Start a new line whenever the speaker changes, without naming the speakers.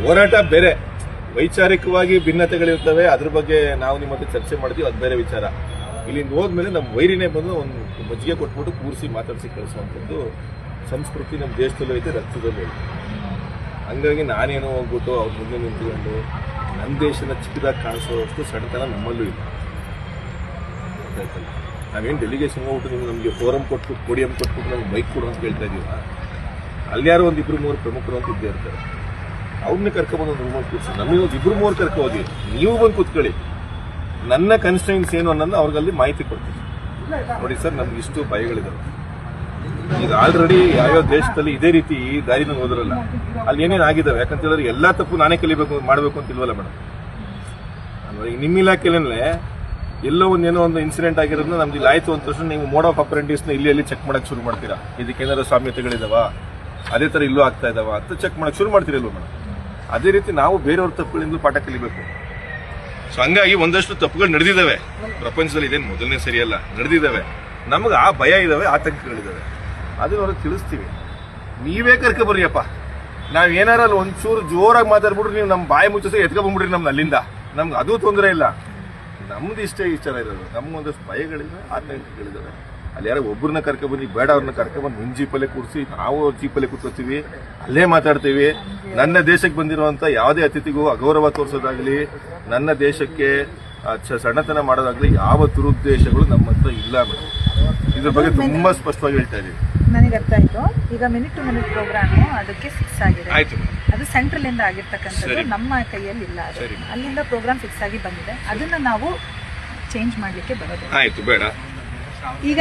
ಹೋರಾಟ ಬೇರೆ, ವೈಚಾರಿಕವಾಗಿ ಭಿನ್ನತೆಗಳಿರ್ತವೆ, ಅದ್ರ ಬಗ್ಗೆ ನಾವು ನಿಮ್ಮ ಹತ್ರ ಚರ್ಚೆ ಮಾಡ್ತೀವಿ, ಅದು ಬೇರೆ ವಿಚಾರ. ಇಲ್ಲಿಂದ ಹೋದ್ಮೇಲೆ ನಮ್ಮ ವೈರಿನೇ ಬಂದು ಒಂದು ಮಜ್ಜಿಗೆ ಕೊಟ್ಬಿಟ್ಟು ಕೂರಿಸಿ ಮಾತಾಡಿಸಿ ಕಳಿಸುವಂಥದ್ದು ಸಂಸ್ಕೃತಿ ನಮ್ಮ ದೇಶದಲ್ಲೂ ಐತೆ, ರಕ್ತದಲ್ಲೂ ಐತೆ. ಹಂಗಾಗಿ ನಾನೇನೋ ಹೋಗ್ಬಿಟ್ಟು ಅವ್ರ ಮುಂದೆ ನಿಂತ್ಕೊಂಡು ನನ್ನ ದೇಶನ ಚಿಕ್ಕದಾಗಿ ಕಾಣಿಸೋಷ್ಟು ಸಣ್ಣತನ ನಮ್ಮಲ್ಲೂ ಇಲ್ಲ. ನಾವೇನು ಡೆಲಿಗೇಷನ್ ಹೋಗ್ಬಿಟ್ಟು ನೀವು ನಮಗೆ ಫೋರಮ್ ಕೊಟ್ಟು ಪೋಡಿಯಂ ಕೊಟ್ಬಿಟ್ಟು ನಮ್ಗೆ ಬೈಕ್ ಕೊಡು ಅಂತ ಕೇಳ್ತಾ ಇದೀವ. ಅಲ್ಲಿ ಯಾರೋ ಒಂದು ಇಬ್ಬರು ಮೂರು ಪ್ರಮುಖರು ಅಂತ ಇದ್ದೇ ಇರ್ತಾರೆ, ಅವ್ರನ್ನೇ ಕರ್ಕೊಬಂದು ಒಂದು ರೂಮಲ್ಲಿ ಕೂರಿಸಿ ನಮಗೆ ಒಂದು ಇಬ್ಬರು ಮೂರು ಕರ್ಕೋಗಿ ನೀವು ಬಂದು ಕೂತ್ಕೊಳ್ಳಿ, ನನ್ನ ಕನ್ಸ್ಟೆನ್ಸ್ ಏನು ಅನ್ನೋದು ಅವ್ರಿಗಲ್ಲಿ ಮಾಹಿತಿ ಕೊಡ್ತೀನಿ. ನೋಡಿ ಸರ್, ನಮ್ಗೆ ಇಷ್ಟು ಭಯಗಳಿದಾವೆ. ಈಗ ಆಲ್ರೆಡಿ ಯಾವ್ಯಾವ ದೇಶದಲ್ಲಿ ಇದೇ ರೀತಿ ಈ ದಾರಿನ ಹೋದ್ರಲ್ಲ, ಅಲ್ಲಿ ಏನೇನು ಆಗಿದ್ದಾವೆ. ಯಾಕಂತ ಹೇಳಿದ್ರೆ ಎಲ್ಲಾ ತಪ್ಪು ನಾನೇ ಕಲಿಬೇಕು ಮಾಡಬೇಕು ಅಂತ ಇಲ್ವಲ್ಲ ಮೇಡಮ್. ಅಂದ್ರೆ ಈಗ ನಿಮ್ಮ ಇಲಾಖೆಯಲ್ಲೇ ಎಲ್ಲೋ ಒಂದೇನೋ ಒಂದು ಇನ್ಸಿಡೆಂಟ್ ಆಗಿರೋದನ್ನ ನಮ್ದು ಇಲ್ಲಿ ಆಯ್ತು ಅಂತ ತಕ್ಷಣ ನೀವು ಮೋಡ್ ಆಫ್ ಅಪ್ರೆಂಟಿಸ್ ನ ಇಲ್ಲಿ ಚೆಕ್ ಮಾಡಕ್ ಶುರು ಮಾಡ್ತೀರಾ. ಇದಕ್ಕೇನಾದ್ರು ಸಾಮ್ಯತೆಗಳಿದಾವ, ಅದೇ ತರ ಇಲ್ಲೂ ಆಗ್ತಾ ಇದಾವ ಅಂತ ಚೆಕ್ ಮಾಡಕ್ ಶುರು ಮಾಡ್ತೀರಲ್ವ ಮೇಡಮ್. ಅದೇ ರೀತಿ ನಾವು ಬೇರೆಯವ್ರ ತಪ್ಪುಗಳಿಂದ ಪಾಠ ಕಲಿಬೇಕು. ಸೊ ಹಂಗಾಗಿ ಒಂದಷ್ಟು ತಪ್ಪುಗಳು ನಡೆದಿದ್ದಾವೆ ಪ್ರಪಂಚದಲ್ಲಿ, ಇದೇನು ಮೊದಲನೇ ಸರಿಯಲ್ಲ, ನಡೆದಿದ್ದಾವೆ. ನಮ್ಗೆ ಆ ಭಯ ಇದಾವೆ, ಆತಂಕಗಳಿದಾವೆ, ಅದನ್ನ ಅವ್ರಿಗೆ ತಿಳಿಸ್ತೀವಿ. ನೀವೇ ಕರ್ಕೊಬರ್ರಿಯಪ್ಪ, ನಾವ್ ಏನಾರ ಅಲ್ಲಿ ಒಂಚೂರು ಜೋರಾಗಿ ಮಾತಾಡ್ಬಿಟ್ರೆ ನೀವು ನಮ್ಮ ಬಾಯಿ ಮುಚ್ಚಿಸಿ ಎತ್ಕೊಂಡ್ಬಿಡ್ರಿ ನಮ್ನ ಅಲ್ಲಿಂದ. ನಮ್ಗೆ ಅದು ತೊಂದರೆ ಇಲ್ಲ, ನಮ್ದು ಇಷ್ಟೇ ವಿಚಾರ ಇರೋದು. ನಮ್ಗೊಂದಷ್ಟು ಭಯಗಳಿವೆ, ಆತಂಕಗಳಿದಾವೆ. ಅಲ್ಲಿ ಯಾರೋ ಒಬ್ಬರನ್ನ ಕರ್ಕೊಬನ್ನಿ, ಬೇಡ ಅವ್ರನ್ನ ಕರ್ಕೊಬಂದು ನಿಮ್ಮ ಜೀಪಲ್ಲೇ ಕೂರಿಸಿ ನಾವು ಜೀಪಲ್ಲೇ ಕೂತ್ಕೋತೀವಿ, ಅಲ್ಲೇ ಮಾತಾಡ್ತೀವಿ. ನನ್ನ ದೇಶಕ್ಕೆ ಬಂದಿರುವಂತ ಯಾವುದೇ ಅತಿಥಿಗೂ ಅಗೌರವ ತೋರಿಸೋದಾಗ್ಲಿ, ನನ್ನ ದೇಶಕ್ಕೆ ಸಣ್ಣತನ ಮಾಡೋದಾಗ್ಲಿ ಯಾವ ದುರುದ್ದೇಶಗಳು ನಮ್ಮ ಹತ್ರ ಇಲ್ಲ ಮೇಡಮ್. ಇದ್ರ ಬಗ್ಗೆ ತುಂಬಾ ಸ್ಪಷ್ಟವಾಗಿ ಹೇಳ್ತಾ ಇದೀವಿ.
ನನಗೆ ಅರ್ಥ ಆಯ್ತು. ಈಗ ಮಿನಿಟ್ ಟು ಮಿನಿಟ್ ಪ್ರೋಗ್ರಾಮ್ ಅದಕ್ಕೆ ಫಿಕ್ಸ್ ಆಗಿದೆ.
ಆಯ್ತು,
ಅದು ಸೆಂಟ್ರಲ್ ಇಂದ ಆಗಿರ್ತಕ್ಕಂಥದ್ದು, ನಮ್ಮ ಕೈಯಲ್ಲಿ ಇಲ್ಲ. ಅಲ್ಲಿಂದ ಪ್ರೋಗ್ರಾಮ್ ಫಿಕ್ಸ್ ಆಗಿ ಬಂದಿದೆ, ಅದನ್ನ ನಾವು ಚೇಂಜ್ ಮಾಡ್ಲಿಕ್ಕೆ ಬರೋದು.
ಆಯ್ತು, ಬೇಡ
ಈಗ